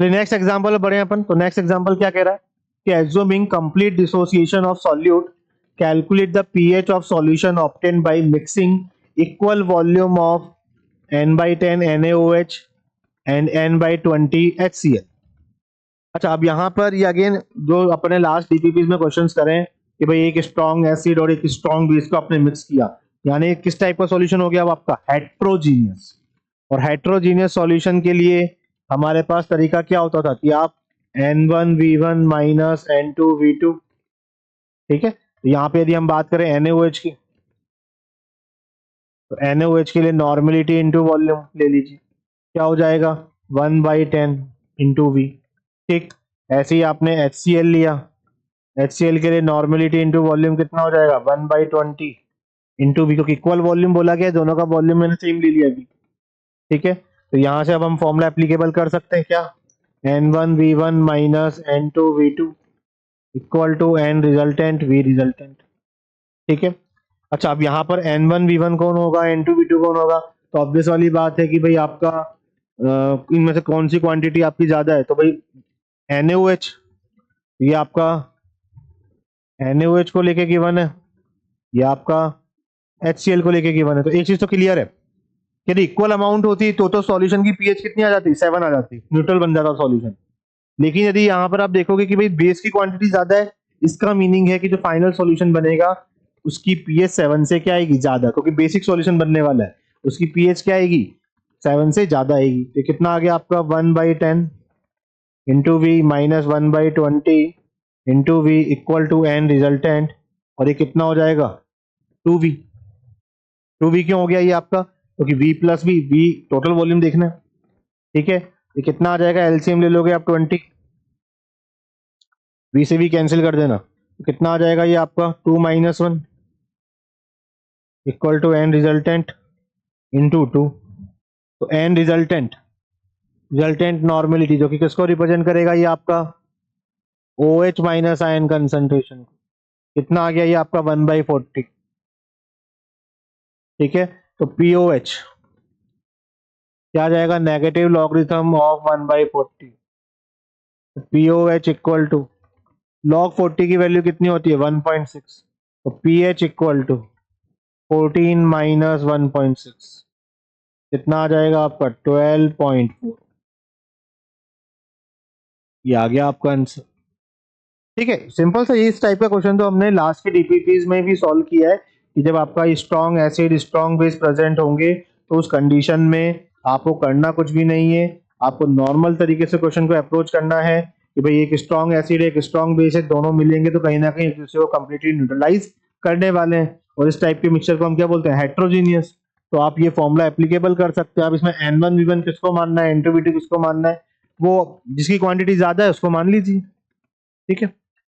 तो next example बढ़े अपन। तो नेक्स्ट एग्जांपल क्या कह रहा है कि assuming complete dissociation of solute, calculate the pH of solution obtain by mixing equal volume of n/10 NaOH and n/20 HCl। अच्छा, अब यहाँ पर ये अगेन जो अपने लास्ट डीपीपी में क्वेश्चंस करें कि भाई एक स्ट्रॉन्ग एसिड और एक स्ट्रॉन्ग बेस को आपने मिक्स किया, यानी किस टाइप का सॉल्यूशन हो गया अब आपका हेट्रोजीनियस। और हेट्रोजीनियस सॉल्यूशन के लिए हमारे पास तरीका क्या होता था कि आप N1V1 माइनस N2V2, ठीक है। तो यहाँ पे यदि हम बात करें NaOH की, तो NaOH के लिए नॉर्मेलिटी इंटू वॉल्यूम ले लीजिए, क्या हो जाएगा 1/10 इंटू V। ठीक, ऐसे ही आपने HCl लिया, HCl के लिए नॉर्मेलिटी इंटू वॉल्यूम कितना हो जाएगा 1/20 इंटू V, क्योंकि इक्वल वॉल्यूम बोला गया है, दोनों का वॉल्यूम मैंने सेम ले लिया अभी, ठीक है। तो यहाँ से अब हम फॉर्मूला एप्लीकेबल कर सकते हैं क्या, N1V1 minus N2V2 equal to N resultant V resultant, ठीक है। अच्छा, अब यहाँ पर N1V1 कौन होगा, N2V2 कौन होगा, तो ऑब्वियस वाली बात है कि भाई आपका इनमें से कौन सी क्वांटिटी आपकी ज्यादा है, तो भाई NaOH, ये आपका NaOH को लेके गिवन है, ये आपका HCl को लेके गिवन है। तो एक चीज तो क्लियर है, यदि इक्वल अमाउंट होती तो सॉल्यूशन की पीएच कितनी आ जाती, 7 आ जाती, न्यूट्रल बन जाता सॉल्यूशन। लेकिन यदि यहाँ पर आप देखोगे कि भाई बेस की क्वांटिटी ज्यादा है, इसका मीनिंग है कि जो फाइनल सॉल्यूशन बनेगा उसकी पीएच 7 से क्या आएगी, ज्यादा, क्योंकि बेसिक सॉल्यूशन बनने वाला है, उसकी पीएच क्या आएगी 7 से ज्यादा आएगी। तो कितना आ गया आपका 1/10 into V minus 1/20 into V equal to N resultant, और ये कितना हो जाएगा 2V। 2V क्यों हो गया ये आपका, क्योंकि V plus V total volume देखना है, ठीक है। ये कितना आ जाएगा, एलसीएम ले लोगे आप 20, V से V कैंसिल कर देना, तो कितना आ जाएगा ये आपका 2 - 1 equal to N resultant into 2। तो N रिजल्टेंट नॉर्मेलिटी जो कि किसको रिप्रेजेंट करेगा, ये आपका OH माइनस आयन कंसंट्रेशन, कितना आ गया ये आपका 1/40, ठीक है। तो POH क्या आ जाएगा, negative logarithm of 1/40। POH equal to log 40 की वैल्यू कितनी होती है 1.6, तो pH इक्वल टू 14 माइनस 1.6, कितना आ जाएगा आपका 12.4। ये आ गया आपका आंसर, ठीक है। सिंपल सा ये इस टाइप का क्वेश्चन तो हमने लास्ट के डीपीपीज में भी सॉल्व किया है कि जब आपका strong acid strong base present होंगे तो उस कंडीशन में आपको करना कुछ भी नहीं है, आपको नॉर्मल तरीके से क्वेश्चन को अप्रोच करना है कि भाई एक स्ट्रॉन्ग एसिड एक स्ट्रॉन्ग बेस है, दोनों मिलेंगे तो कहीं ना कहीं एक दूसरे को कंप्लीटली न्यूट्रलाइज करने वाले हैं, और इस टाइप के मिक्सचर को हम क्या बोलते हैं, हेट्रोजीनियस। तो आप ये फॉर्मूला एप्लीकेबल कर सकते हैं, आप इसमें N1V1 किसको मानना है, N2V2 किसको मानना है, वो जिसकी क्वांटिटी ज्यादा है उसको मान लीजिए, ठीक है।